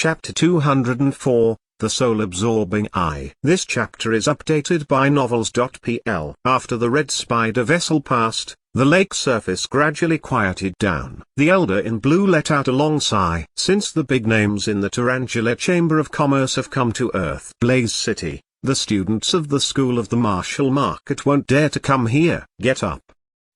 Chapter 204, The Soul-Absorbing Eye. This chapter is updated by Novels.pl. After the red spider vessel passed, the lake surface gradually quieted down. The elder in blue let out a long sigh. Since the big names in the Tarantula Chamber of Commerce have come to Earth Blaze City, the students of the School of the Martial Market won't dare to come here. Get up,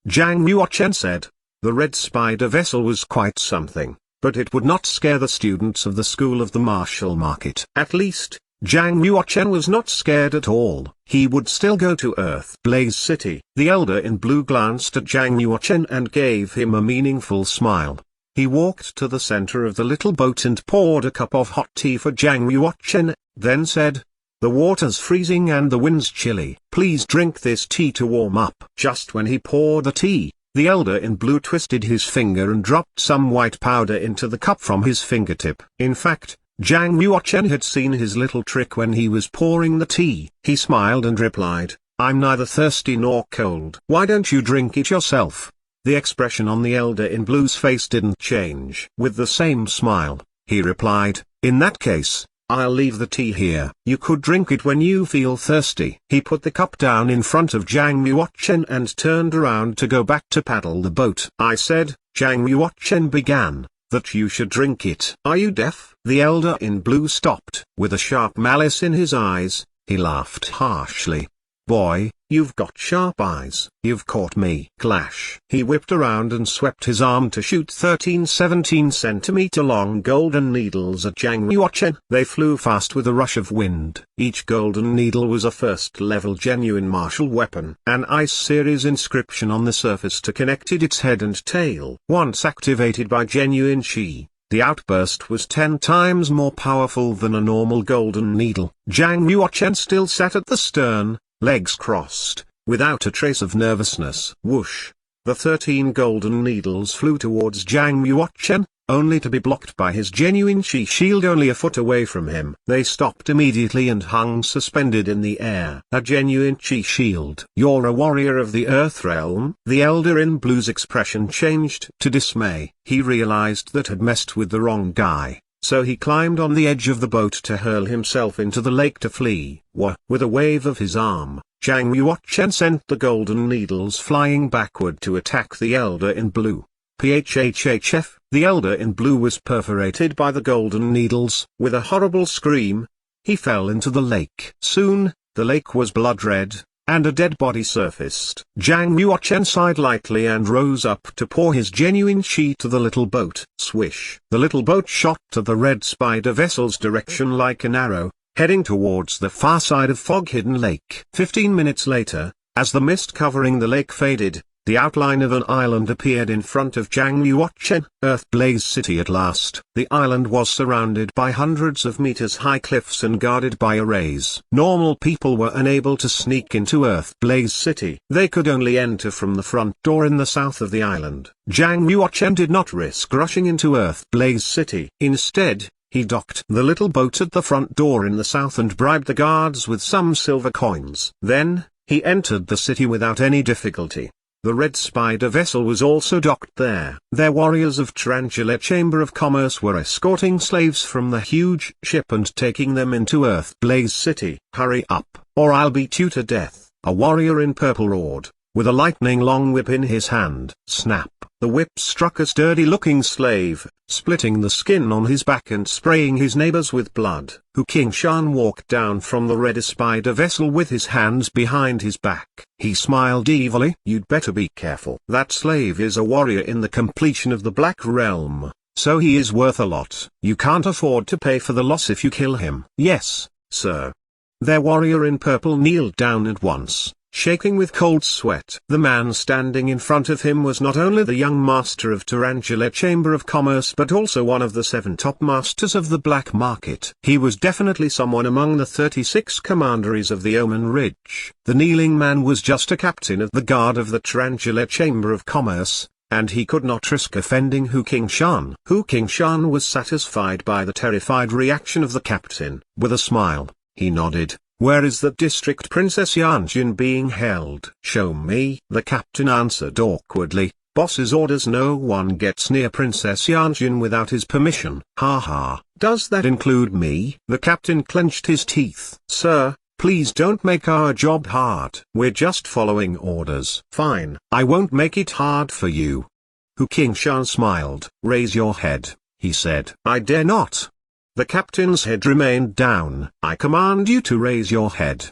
Zhang Yuochen said. The red spider vessel was quite something, but it would not scare the students of the School of the Martial Market. At least, Zhang Yuochen was not scared at all. He would still go to Earth Blaze City. The elder in blue glanced at Zhang Yuochen and gave him a meaningful smile. He walked to the center of the little boat and poured a cup of hot tea for Zhang Yuochen, then said, "The water's freezing and the wind's chilly. Please drink this tea to warm up." Just when he poured the tea, the elder in blue twisted his finger and dropped some white powder into the cup from his fingertip. In fact, Zhang Yuochen had seen his little trick when he was pouring the tea. He smiled and replied, "I'm neither thirsty nor cold. Why don't you drink it yourself?" The expression on the elder in blue's face didn't change. With the same smile, he replied, "In that case, I'll leave the tea here. You could drink it when you feel thirsty." He put the cup down in front of Zhang Yuochen and turned around to go back to paddle the boat. "I said," Zhang Yuochen began, "that you should drink it. Are you deaf?" The elder in blue stopped. With a sharp malice in his eyes, he laughed harshly. "Boy, you've got sharp eyes. You've caught me." Clash. He whipped around and swept his arm to shoot 17 centimeter long golden needles at Zhang Yuochen. They flew fast with a rush of wind. Each golden needle was a first-level genuine martial weapon. An Ice Series inscription on the surface connected its head and tail. Once activated by genuine Qi, the outburst was 10 times more powerful than a normal golden needle. Zhang Yuochen still sat at the stern, legs crossed, without a trace of nervousness. Whoosh! The 13 golden needles flew towards Zhang Yuochen, only to be blocked by his genuine Qi shield only a foot away from him. They stopped immediately and hung suspended in the air. A genuine Qi shield. "You're a warrior of the Earth realm?" The elder in blue's expression changed to dismay. He realized that had messed with the wrong guy. So he climbed on the edge of the boat to hurl himself into the lake to flee. With a wave of his arm, Zhang Yuochen sent the golden needles flying backward to attack the elder in blue. Phhhf. The elder in blue was perforated by the golden needles. With a horrible scream, he fell into the lake. Soon, the lake was blood red, and a dead body surfaced. Zhang Yuochen sighed lightly and rose up to pour his genuine Qi to the little boat. Swish! The little boat shot to the red spider vessel's direction like an arrow, heading towards the far side of fog-hidden lake. 15 minutes later, as the mist covering the lake faded, the outline of an island appeared in front of Zhang Yuochen. Earth Blaze City at last. The island was surrounded by hundreds of meters high cliffs and guarded by arrays. Normal people were unable to sneak into Earth Blaze City. They could only enter from the front door in the south of the island. Zhang Yuochen did not risk rushing into Earth Blaze City. Instead, he docked the little boat at the front door in the south and bribed the guards with some silver coins. Then, he entered the city without any difficulty. The red spider vessel was also docked there. Their warriors of Tarantula Chamber of Commerce were escorting slaves from the huge ship and taking them into Earth Blaze City. "Hurry up, or I'll beat you to death," a warrior in purple roared, with a lightning-long whip in his hand. Snap! The whip struck a sturdy-looking slave, splitting the skin on his back and spraying his neighbors with blood. Hu Qingshan walked down from the red spider vessel with his hands behind his back. He smiled evilly. "You'd better be careful. That slave is a warrior in the completion of the Black Realm, so he is worth a lot. You can't afford to pay for the loss if you kill him." "Yes, sir." Their warrior in purple kneeled down at once, shaking with cold sweat. The man standing in front of him was not only the young master of Tarantula Chamber of Commerce but also one of the 7 top masters of the black market. He was definitely someone among the 36 commanderies of the Omen Ridge. The kneeling man was just a captain of the guard of the Tarantula Chamber of Commerce, and he could not risk offending Hu Qingshan. Hu Qingshan was satisfied by the terrified reaction of the captain. With a smile, he nodded. "Where is the district Princess Yanjin being held?" "Show me," the captain answered awkwardly, boss's orders. No one gets near Princess Yanjin without his permission. Ha ha. Does that include me? The captain clenched his teeth. Sir, please don't make our job hard. We're just following orders. Fine. I won't make it hard for you. Hu Qingshan smiled. Raise your head, he said. I dare not. The captain's head remained down. I command you to raise your head.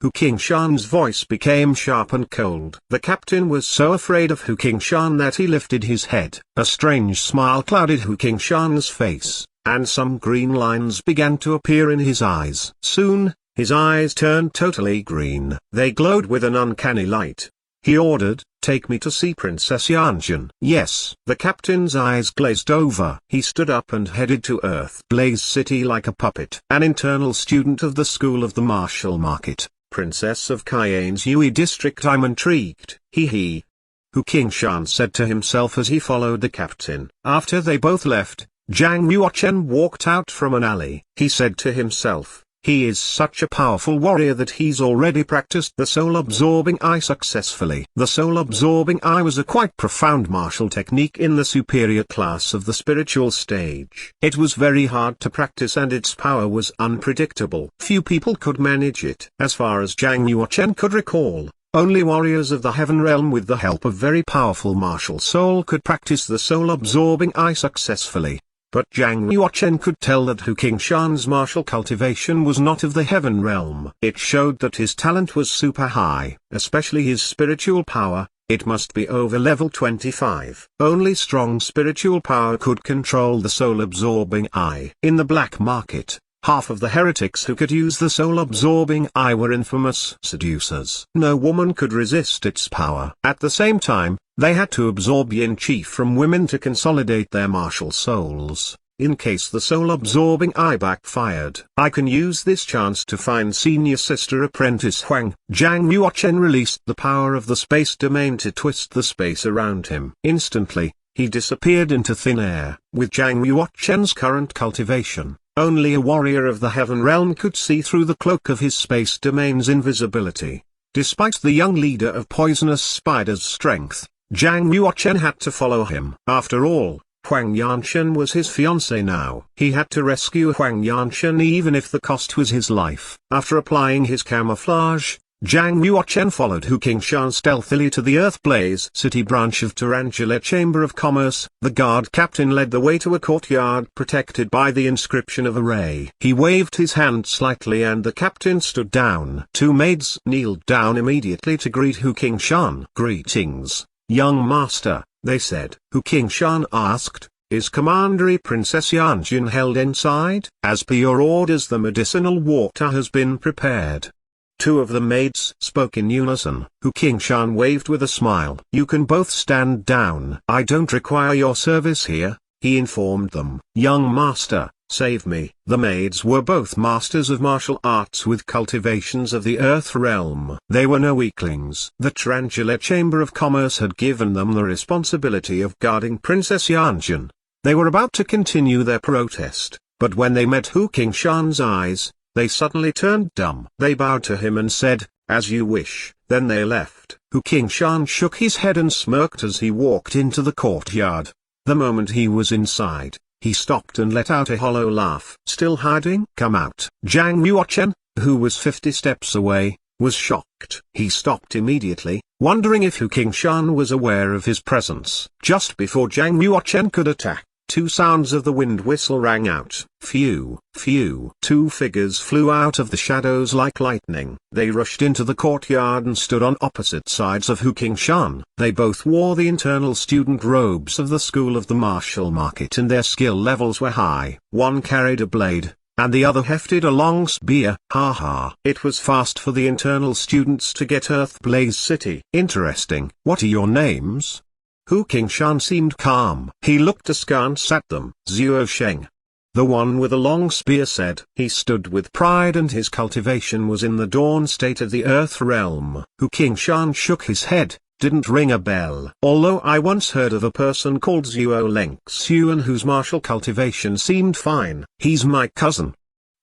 Hu Qingshan's voice became sharp and cold. The captain was so afraid of Hu Qingshan that he lifted his head. A strange smile clouded Hu Qingshan's face, and some green lines began to appear in his eyes. Soon, his eyes turned totally green. They glowed with an uncanny light. He ordered, take me to see Princess Yanjin. Yes. The captain's eyes glazed over. He stood up and headed to Earth Blaze City like a puppet. An internal student of the School of the Martial Market. Princess of Cayenne's Yui district. I'm intrigued. Hee. Hu Qingshan said to himself as he followed the captain. After they both left, Zhang Yuochen walked out from an alley. He said to himself, he is such a powerful warrior that he's already practiced the soul-absorbing eye successfully. The soul-absorbing eye was a quite profound martial technique in the superior class of the spiritual stage. It was very hard to practice and its power was unpredictable. Few people could manage it. As far as Zhang Yuochen could recall, only warriors of the heaven realm with the help of very powerful martial soul could practice the soul-absorbing eye successfully. But Zhang Yuochen could tell that Hu Qingshan's martial cultivation was not of the heaven realm. It showed that his talent was super high, especially his spiritual power. It must be over level 25. Only strong spiritual power could control the soul-absorbing eye. In the black market, half of the heretics who could use the soul-absorbing eye were infamous seducers. No woman could resist its power. At the same time, they had to absorb yin-chi from women to consolidate their martial souls, in case the soul-absorbing eye backfired. I can use this chance to find senior sister apprentice Huang. Zhang Yuochen released the power of the space domain to twist the space around him. Instantly, he disappeared into thin air. With Zhang Yuochen's current cultivation, only a warrior of the heaven realm could see through the cloak of his space domain's invisibility. Despite the young leader of poisonous spider's strength, Zhang Yuochen had to follow him. After all, Huang Yanshan was his fiancée now. He had to rescue Huang Yanshan even if the cost was his life. After applying his camouflage, Zhang Yuochen followed Hu Qingshan stealthily to the Earth Blaze City branch of Tarantula Chamber of Commerce. The guard captain led the way to a courtyard protected by the inscription of Array. He waved his hand slightly and the captain stood down. Two maids kneeled down immediately to greet Hu Qingshan. Greetings, young master, they said. Hu Qingshan asked, is Commandery Princess Yanjin held inside? As per your orders, the medicinal water has been prepared. Two of the maids spoke in unison. Hu Qingshan waved with a smile. You can both stand down. I don't require your service here, he informed them. Young master, save me. The maids were both masters of martial arts with cultivations of the earth realm. They were no weaklings. The Tarantula Chamber of Commerce had given them the responsibility of guarding Princess Yanjin. They were about to continue their protest, but when they met Hu Qingshan's eyes, they suddenly turned dumb. They bowed to him and said, as you wish. Then they left. Hu Qingshan shook his head and smirked as he walked into the courtyard. The moment he was inside, he stopped and let out a hollow laugh. Still hiding? Come out. Zhang Yuochen, who was 50 steps away, was shocked. He stopped immediately, wondering if Hu Qingshan was aware of his presence. Just before Zhang Yuochen could attack, two sounds of the wind whistle rang out. Phew, phew. Two figures flew out of the shadows like lightning. They rushed into the courtyard and stood on opposite sides of Hu Qingshan. They both wore the internal student robes of the School of the Martial Market and their skill levels were high. One carried a blade, and the other hefted a long spear. Ha ha. It was fast for the internal students to get Earth Blaze City. Interesting. What are your names? Hu Qingshan seemed calm. He looked askance at them. Zuo Sheng, the one with a long spear, said. He stood with pride and his cultivation was in the dawn state of the earth realm. Hu Qingshan shook his head. Didn't ring a bell. Although I once heard of a person called Zuo Lengxuan whose martial cultivation seemed fine. He's my cousin,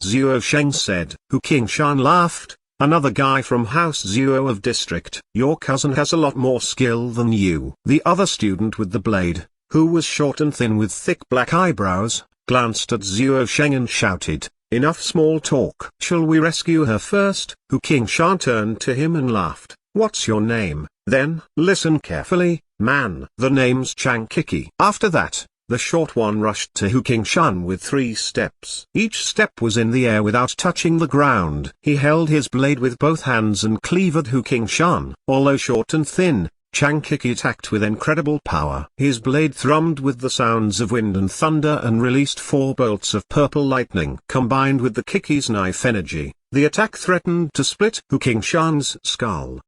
Zuo Sheng said. Hu Qingshan laughed. Another guy from House Zuo of District. Your cousin has a lot more skill than you. The other student with the blade, who was short and thin with thick black eyebrows, glanced at Zuo Sheng and shouted, "Enough small talk. Shall we rescue her first?" Hu Qingshan turned to him and laughed. "What's your name, then?" "Listen carefully, man. The name's Chang Kiki." After that, the short one rushed to Hu Qingshan with 3 steps. Each step was in the air without touching the ground. He held his blade with both hands and cleaved Hu Qingshan. Although short and thin, Chang Kiki attacked with incredible power. His blade thrummed with the sounds of wind and thunder and released 4 bolts of purple lightning. Combined with the Kiki's knife energy, the attack threatened to split Hu Qingshan's skull.